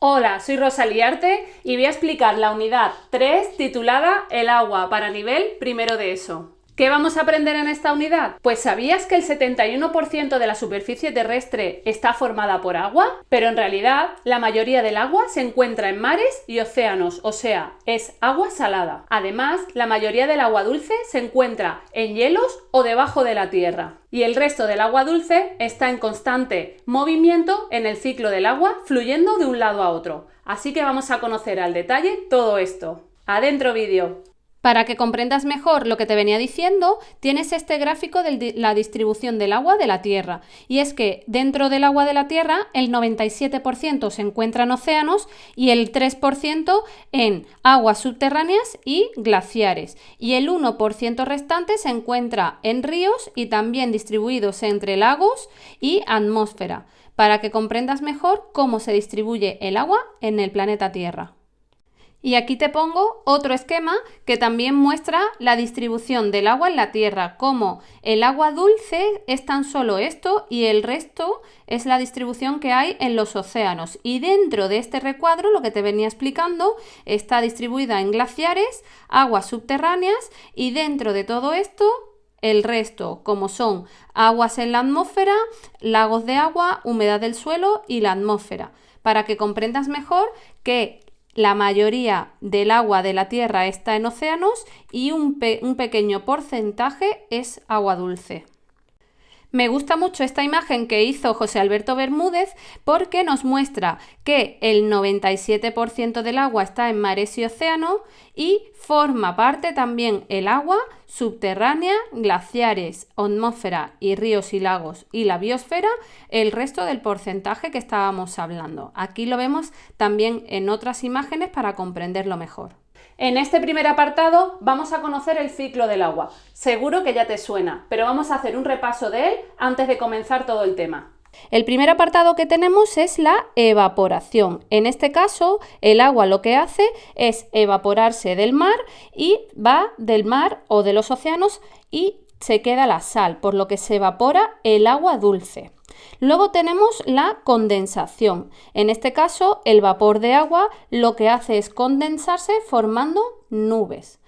Hola, soy Rosa Liarte y voy a explicar la unidad 3 titulada El agua para nivel primero de ESO. ¿Qué vamos a aprender en esta unidad? Pues ¿sabías que el 71% de la superficie terrestre está formada por agua? Pero en realidad la mayoría del agua se encuentra en mares y océanos, o sea, es agua salada. Además, la mayoría del agua dulce se encuentra en hielos o debajo de la tierra. Y el resto del agua dulce está en constante movimiento en el ciclo del agua, fluyendo de un lado a otro. Así que vamos a conocer al detalle todo esto. ¡Adentro vídeo! Para que comprendas mejor lo que te venía diciendo, tienes este gráfico de la distribución del agua de la Tierra. Y es que dentro del agua de la Tierra, el 97% se encuentra en océanos y el 3% en aguas subterráneas y glaciares. Y el 1% restante se encuentra en ríos y también distribuidos entre lagos y atmósfera, para que comprendas mejor cómo se distribuye el agua en el planeta Tierra. Y aquí te pongo otro esquema que también muestra la distribución del agua en la Tierra, como el agua dulce es tan solo esto y el resto es la distribución que hay en los océanos. Y dentro de este recuadro, lo que te venía explicando, está distribuida en glaciares, aguas subterráneas y dentro de todo esto el resto, como son aguas en la atmósfera, lagos de agua, humedad del suelo y la atmósfera, para que comprendas mejor que la mayoría del agua de la Tierra está en océanos y un pequeño porcentaje es agua dulce. Me gusta mucho esta imagen que hizo José Alberto Bermúdez porque nos muestra que el 97% del agua está en mares y océanos y forma parte también el agua subterránea, glaciares, atmósfera y ríos y lagos y la biosfera, el resto del porcentaje que estábamos hablando. Aquí lo vemos también en otras imágenes para comprenderlo mejor. En este primer apartado vamos a conocer el ciclo del agua. Seguro que ya te suena, pero vamos a hacer un repaso de él antes de comenzar todo el tema. El primer apartado que tenemos es la evaporación. En este caso, el agua lo que hace es evaporarse del mar y va del mar o de los océanos y se queda la sal, por lo que se evapora el agua dulce. Luego tenemos la condensación. En este caso, el vapor de agua lo que hace es condensarse formando nubes.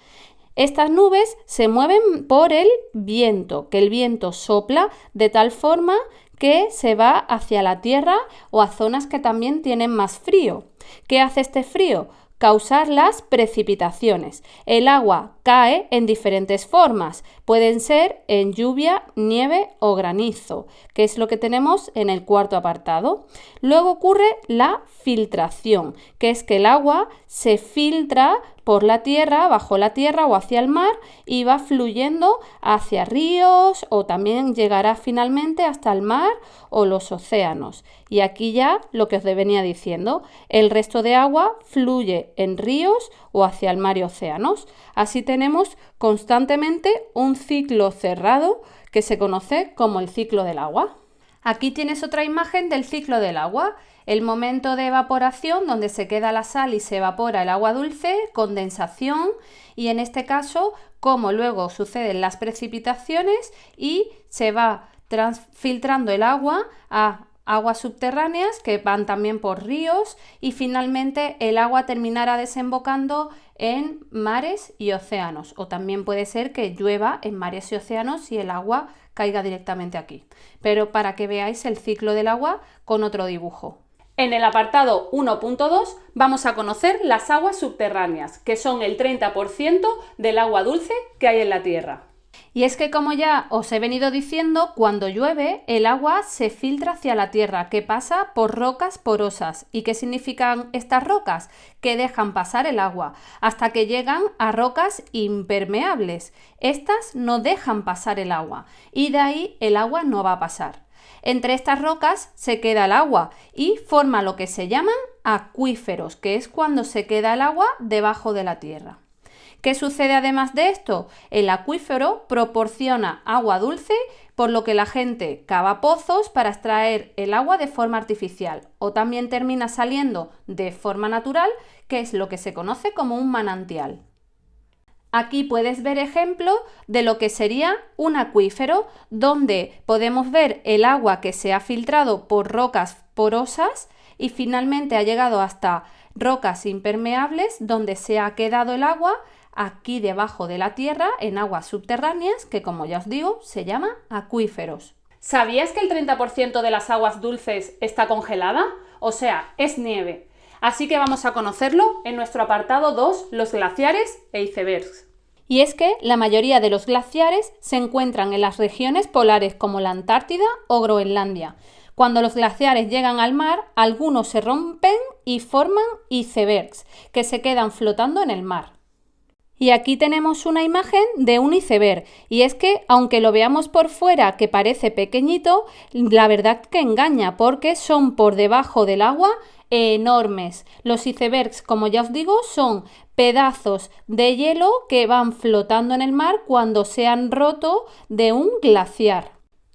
Estas nubes se mueven por el viento, que el viento sopla de tal forma que se va hacia la tierra o a zonas que también tienen más frío. ¿Qué hace este frío? Causar las precipitaciones. El agua cae en diferentes formas. Pueden ser en lluvia, nieve o granizo, que es lo que tenemos en el cuarto apartado. Luego ocurre la filtración, que es que el agua se filtra por la tierra, bajo la tierra o hacia el mar y va fluyendo hacia ríos o también llegará finalmente hasta el mar o los océanos. Y aquí ya lo que os venía diciendo, el resto de agua fluye en ríos o hacia el mar y océanos. Así tenemos constantemente un ciclo cerrado que se conoce como el ciclo del agua. Aquí tienes otra imagen del ciclo del agua. El momento de evaporación, donde se queda la sal y se evapora el agua dulce, condensación, y en este caso, cómo luego suceden las precipitaciones y se va filtrando el agua a aguas subterráneas que van también por ríos y finalmente el agua terminará desembocando en mares y océanos, o también puede ser que llueva en mares y océanos y el agua caiga directamente aquí. Pero para que veáis el ciclo del agua con otro dibujo. En el apartado 1.2 vamos a conocer las aguas subterráneas, que son el 30% del agua dulce que hay en la Tierra. Y es que, como ya os he venido diciendo, cuando llueve el agua se filtra hacia la tierra, que pasa por rocas porosas. ¿Y qué significan estas rocas? Que dejan pasar el agua hasta que llegan a rocas impermeables. Estas no dejan pasar el agua y de ahí el agua no va a pasar. Entre estas rocas se queda el agua y forma lo que se llaman acuíferos, que es cuando se queda el agua debajo de la tierra. ¿Qué sucede además de esto? El acuífero proporciona agua dulce, por lo que la gente cava pozos para extraer el agua de forma artificial o también termina saliendo de forma natural, que es lo que se conoce como un manantial. Aquí puedes ver ejemplo de lo que sería un acuífero, donde podemos ver el agua que se ha filtrado por rocas porosas y finalmente ha llegado hasta rocas impermeables donde se ha quedado el agua aquí debajo de la tierra en aguas subterráneas que, como ya os digo, se llama acuíferos. ¿Sabías que el 30% de las aguas dulces está congelada? O sea, es nieve. Así que vamos a conocerlo en nuestro apartado 2, los glaciares e icebergs. Y es que la mayoría de los glaciares se encuentran en las regiones polares como la Antártida o Groenlandia. Cuando los glaciares llegan al mar, algunos se rompen y forman icebergs, que se quedan flotando en el mar. Y aquí tenemos una imagen de un iceberg, y es que aunque lo veamos por fuera que parece pequeñito, la verdad que engaña porque son por debajo del agua enormes. Los icebergs, como ya os digo, son pedazos de hielo que van flotando en el mar cuando se han roto de un glaciar.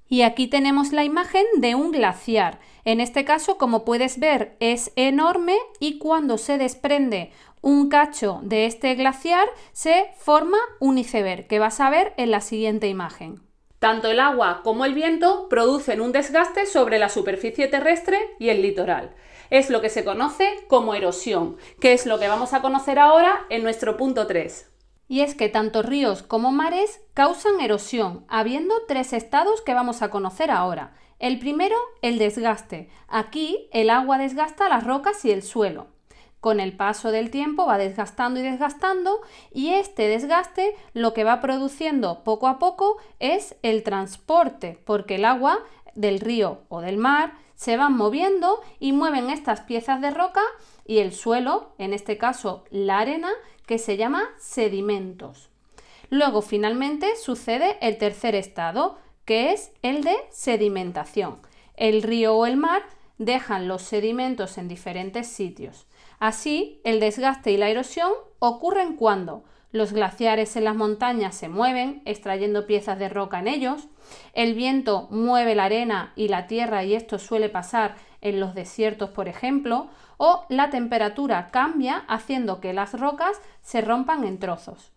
Y aquí tenemos la imagen de un glaciar. En este caso, como puedes ver, es enorme y cuando se desprende un cacho de este glaciar se forma un iceberg, que vas a ver en la siguiente imagen. Tanto el agua como el viento producen un desgaste sobre la superficie terrestre y el litoral. Es lo que se conoce como erosión, que es lo que vamos a conocer ahora en nuestro punto 3. Y es que tanto ríos como mares causan erosión, habiendo 3 estados que vamos a conocer ahora. El primero, el desgaste. Aquí el agua desgasta las rocas y el suelo. Con el paso del tiempo va desgastando y este desgaste lo que va produciendo poco a poco es el transporte, porque el agua del río o del mar se van moviendo y mueven estas piezas de roca y el suelo, en este caso la arena, que se llama sedimentos. Luego finalmente sucede el tercer estado, que es el de sedimentación. El río o el mar dejan los sedimentos en diferentes sitios. Así, el desgaste y la erosión ocurren cuando los glaciares en las montañas se mueven, extrayendo piezas de roca en ellos, el viento mueve la arena y la tierra y esto suele pasar en los desiertos, por ejemplo, o la temperatura cambia haciendo que las rocas se rompan en trozos.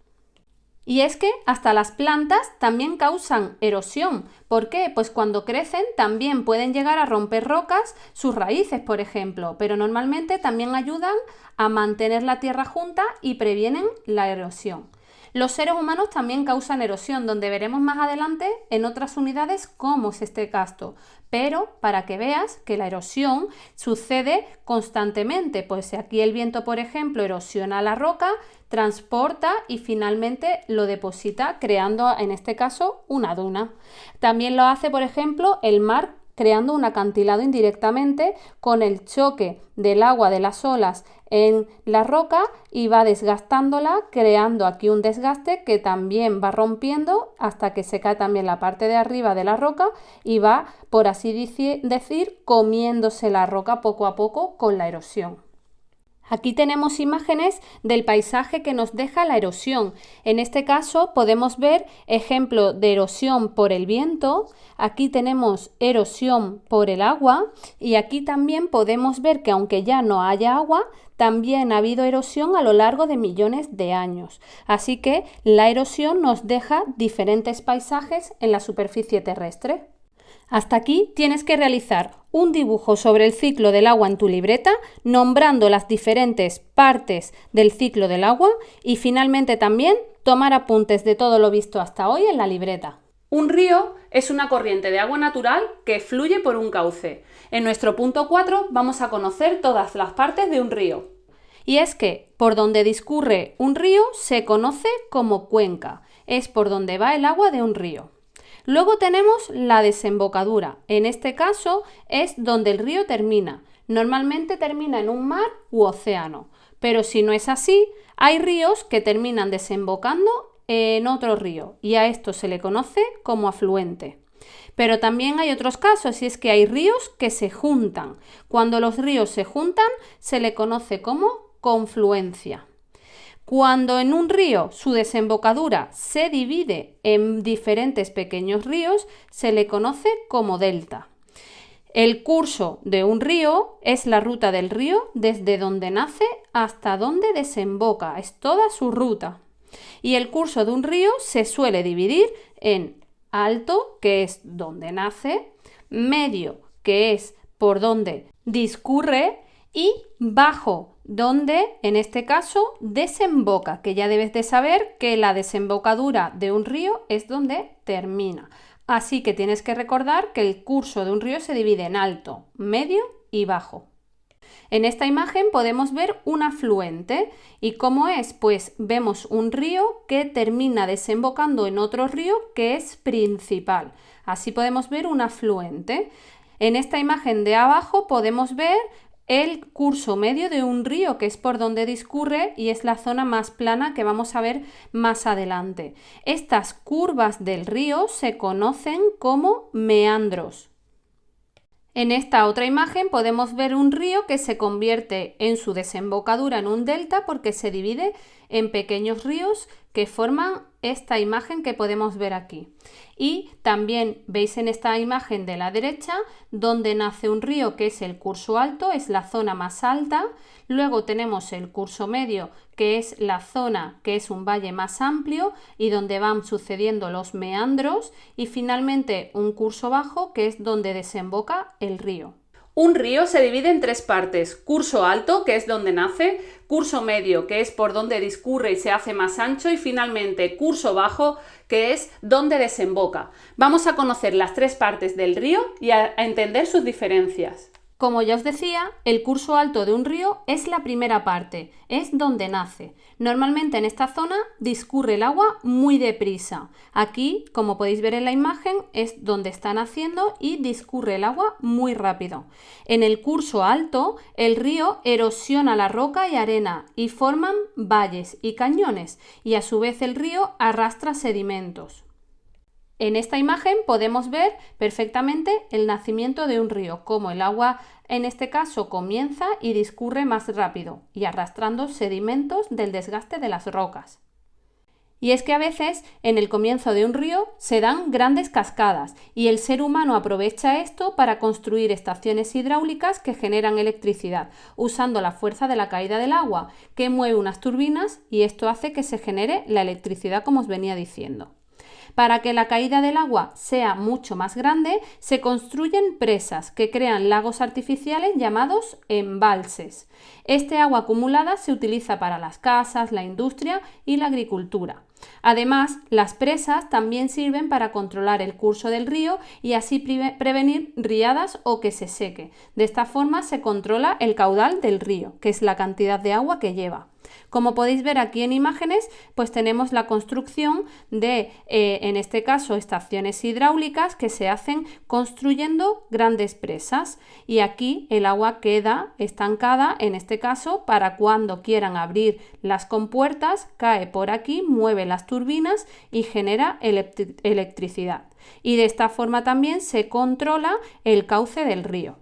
Y es que hasta las plantas también causan erosión. ¿Por qué? Pues cuando crecen también pueden llegar a romper rocas, sus raíces, por ejemplo, pero normalmente también ayudan a mantener la tierra junta y previenen la erosión. Los seres humanos también causan erosión, donde veremos más adelante en otras unidades cómo es este caso. Pero para que veas que la erosión sucede constantemente, pues si aquí el viento, por ejemplo, erosiona la roca, transporta y finalmente lo deposita creando, en este caso, una duna. También lo hace, por ejemplo, el mar creando un acantilado indirectamente con el choque del agua de las olas en la roca y va desgastándola, creando aquí un desgaste que también va rompiendo hasta que se cae también la parte de arriba de la roca y va, por así decir, comiéndose la roca poco a poco con la erosión. Aquí tenemos imágenes del paisaje que nos deja la erosión. En este caso podemos ver ejemplo de erosión por el viento, aquí tenemos erosión por el agua y aquí también podemos ver que aunque ya no haya agua, también ha habido erosión a lo largo de millones de años. Así que la erosión nos deja diferentes paisajes en la superficie terrestre. Hasta aquí tienes que realizar un dibujo sobre el ciclo del agua en tu libreta, nombrando las diferentes partes del ciclo del agua y finalmente también tomar apuntes de todo lo visto hasta hoy en la libreta. Un río es una corriente de agua natural que fluye por un cauce. En nuestro punto 4 vamos a conocer todas las partes de un río. Y es que por donde discurre un río se conoce como cuenca, es por donde va el agua de un río. Luego tenemos la desembocadura. En este caso es donde el río termina. Normalmente termina en un mar u océano. Pero si no es así, hay ríos que terminan desembocando en otro río y a esto se le conoce como afluente. Pero también hay otros casos y es que hay ríos que se juntan. Cuando los ríos se juntan se le conoce como confluencia. Cuando en un río su desembocadura se divide en diferentes pequeños ríos, se le conoce como delta. El curso de un río es la ruta del río desde donde nace hasta donde desemboca, es toda su ruta. Y el curso de un río se suele dividir en alto, que es donde nace, medio, que es por donde discurre, y bajo, donde en este caso desemboca, que ya debes de saber que la desembocadura de un río es donde termina. Así que tienes que recordar que el curso de un río se divide en alto, medio y bajo. En esta imagen podemos ver un afluente. ¿Y cómo es? Pues vemos un río que termina desembocando en otro río que es principal. Así podemos ver un afluente. En esta imagen de abajo podemos ver el curso medio de un río, que es por donde discurre y es la zona más plana que vamos a ver más adelante. Estas curvas del río se conocen como meandros. En esta otra imagen podemos ver un río que se convierte en su desembocadura en un delta porque se divide en pequeños ríos que forman esta imagen que podemos ver aquí. Y también veis en esta imagen de la derecha donde nace un río, que es el curso alto, es la zona más alta. Luego tenemos el curso medio, que es la zona que es un valle más amplio y donde van sucediendo los meandros, y finalmente un curso bajo, que es donde desemboca el río. Un río se divide en tres partes: curso alto, que es donde nace; curso medio, que es por donde discurre y se hace más ancho; y finalmente curso bajo, que es donde desemboca. Vamos a conocer las tres partes del río y a entender sus diferencias. Como ya os decía, el curso alto de un río es la primera parte, es donde nace. Normalmente en esta zona discurre el agua muy deprisa. Aquí, como podéis ver en la imagen, es donde está naciendo y discurre el agua muy rápido. En el curso alto, el río erosiona la roca y arena y forman valles y cañones, y a su vez el río arrastra sedimentos. En esta imagen podemos ver perfectamente el nacimiento de un río, como el agua en este caso comienza y discurre más rápido y arrastrando sedimentos del desgaste de las rocas. Y es que a veces en el comienzo de un río se dan grandes cascadas y el ser humano aprovecha esto para construir estaciones hidráulicas que generan electricidad, usando la fuerza de la caída del agua, que mueve unas turbinas, y esto hace que se genere la electricidad, como os venía diciendo. Para que la caída del agua sea mucho más grande, se construyen presas que crean lagos artificiales llamados embalses. Este agua acumulada se utiliza para las casas, la industria y la agricultura. Además, las presas también sirven para controlar el curso del río y así prevenir riadas o que se seque. De esta forma se controla el caudal del río, que es la cantidad de agua que lleva. Como podéis ver aquí en imágenes, pues tenemos la construcción de, en este caso, estaciones hidráulicas que se hacen construyendo grandes presas, y aquí el agua queda estancada, en este caso, para cuando quieran abrir las compuertas, cae por aquí, mueve las turbinas y genera electricidad. Y de esta forma también se controla el cauce del río.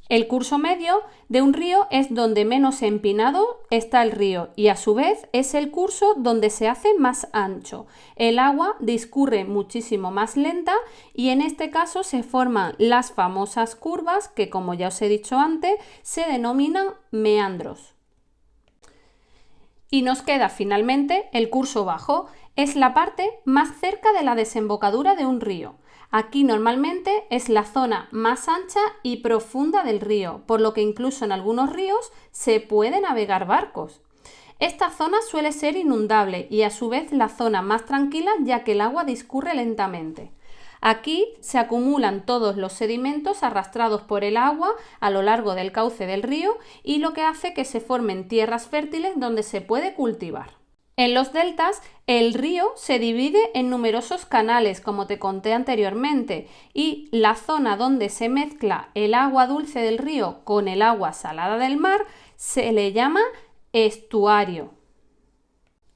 El curso medio de un río es donde menos empinado está el río y a su vez es el curso donde se hace más ancho. El agua discurre muchísimo más lenta y en este caso se forman las famosas curvas que, como ya os he dicho antes, se denominan meandros. Y nos queda finalmente el curso bajo. Es la parte más cerca de la desembocadura de un río. Aquí normalmente es la zona más ancha y profunda del río, por lo que incluso en algunos ríos se puede navegar barcos. Esta zona suele ser inundable y a su vez la zona más tranquila, ya que el agua discurre lentamente. Aquí se acumulan todos los sedimentos arrastrados por el agua a lo largo del cauce del río y lo que hace que se formen tierras fértiles donde se puede cultivar. En los deltas, el río se divide en numerosos canales, como te conté anteriormente, y la zona donde se mezcla el agua dulce del río con el agua salada del mar se le llama estuario.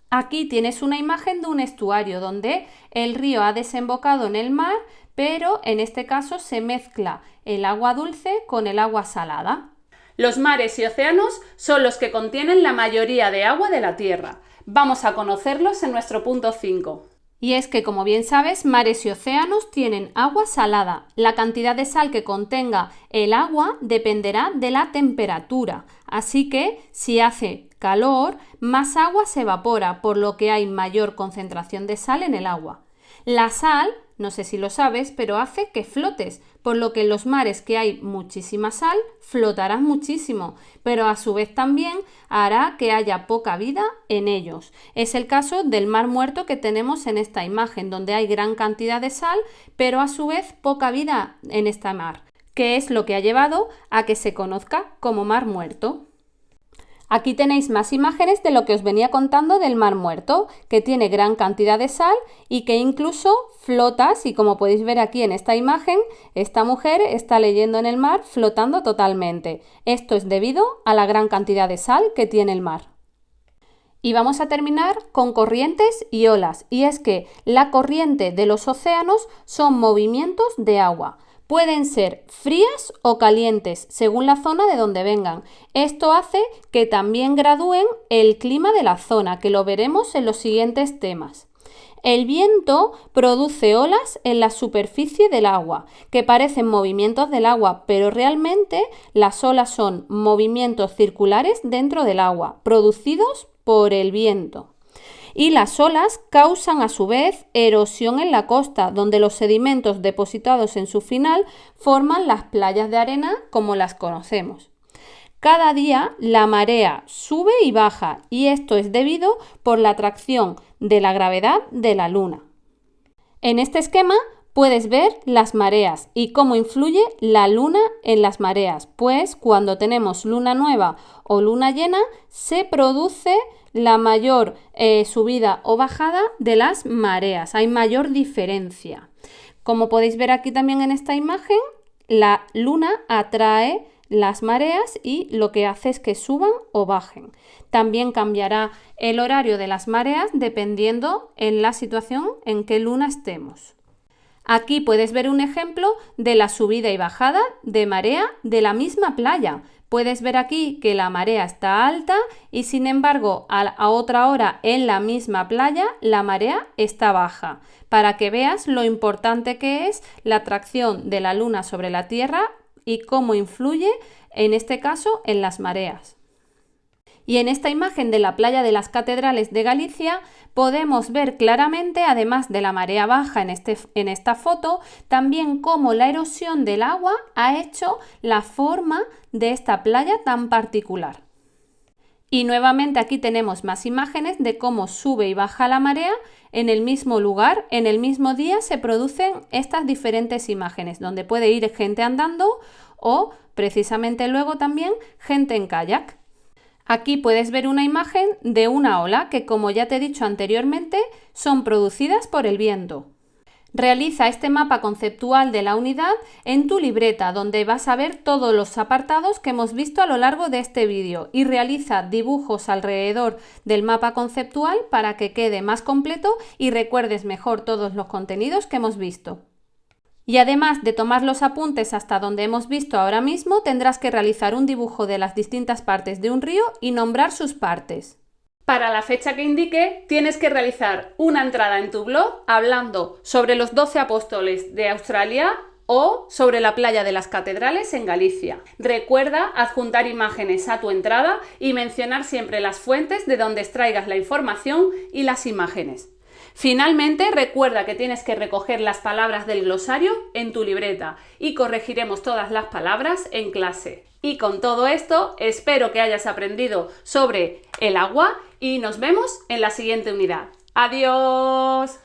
Aquí tienes una imagen de un estuario donde el río ha desembocado en el mar, pero en este caso se mezcla el agua dulce con el agua salada. Los mares y océanos son los que contienen la mayoría de agua de la Tierra. Vamos a conocerlos en nuestro punto 5. Y es que, como bien sabes, mares y océanos tienen agua salada. La cantidad de sal que contenga el agua dependerá de la temperatura. Así que, si hace calor, más agua se evapora, por lo que hay mayor concentración de sal en el agua. La sal no sé si lo sabes, pero hace que flotes, por lo que en los mares que hay muchísima sal, flotarás muchísimo, pero a su vez también hará que haya poca vida en ellos. Es el caso del Mar Muerto que tenemos en esta imagen, donde hay gran cantidad de sal, pero a su vez poca vida en esta mar, que es lo que ha llevado a que se conozca como Mar Muerto. Aquí tenéis más imágenes de lo que os venía contando del Mar Muerto, que tiene gran cantidad de sal y que incluso flota, y como podéis ver aquí en esta imagen, esta mujer está leyendo en el mar flotando totalmente. Esto es debido a la gran cantidad de sal que tiene el mar. Y vamos a terminar con corrientes y olas, y es que la corriente de los océanos son movimientos de agua. Pueden ser frías o calientes, según la zona de donde vengan. Esto hace que también gradúen el clima de la zona, que lo veremos en los siguientes temas. El viento produce olas en la superficie del agua, que parecen movimientos del agua, pero realmente las olas son movimientos circulares dentro del agua, producidos por el viento. Y las olas causan a su vez erosión en la costa, donde los sedimentos depositados en su final forman las playas de arena como las conocemos. Cada día la marea sube y baja, y esto es debido por la atracción de la gravedad de la Luna. En este esquema puedes ver las mareas y cómo influye la Luna en las mareas, pues cuando tenemos luna nueva o luna llena se produce la mayor subida o bajada de las mareas, hay mayor diferencia. Como podéis ver aquí también en esta imagen, la luna atrae las mareas y lo que hace es que suban o bajen. También cambiará el horario de las mareas dependiendo en la situación en que luna estemos. Aquí puedes ver un ejemplo de la subida y bajada de marea de la misma playa. Puedes ver aquí que la marea está alta y sin embargo a otra hora en la misma playa la marea está baja, para que veas lo importante que es la atracción de la Luna sobre la Tierra y cómo influye en este caso en las mareas. Y en esta imagen de la playa de las Catedrales de Galicia podemos ver claramente, además de la marea baja en esta foto, también cómo la erosión del agua ha hecho la forma de esta playa tan particular. Y nuevamente aquí tenemos más imágenes de cómo sube y baja la marea en el mismo lugar, en el mismo día se producen estas diferentes imágenes, donde puede ir gente andando o precisamente luego también gente en kayak. Aquí puedes ver una imagen de una ola que, como ya te he dicho anteriormente, son producidas por el viento. Realiza este mapa conceptual de la unidad en tu libreta, donde vas a ver todos los apartados que hemos visto a lo largo de este vídeo, y realiza dibujos alrededor del mapa conceptual para que quede más completo y recuerdes mejor todos los contenidos que hemos visto. Y además de tomar los apuntes hasta donde hemos visto ahora mismo, tendrás que realizar un dibujo de las distintas partes de un río y nombrar sus partes. Para la fecha que indique, tienes que realizar una entrada en tu blog hablando sobre los 12 apóstoles de Australia o sobre la playa de las Catedrales en Galicia. Recuerda adjuntar imágenes a tu entrada y mencionar siempre las fuentes de donde extraigas la información y las imágenes. Finalmente, recuerda que tienes que recoger las palabras del glosario en tu libreta y corregiremos todas las palabras en clase. Y con todo esto, espero que hayas aprendido sobre el agua y nos vemos en la siguiente unidad. ¡Adiós!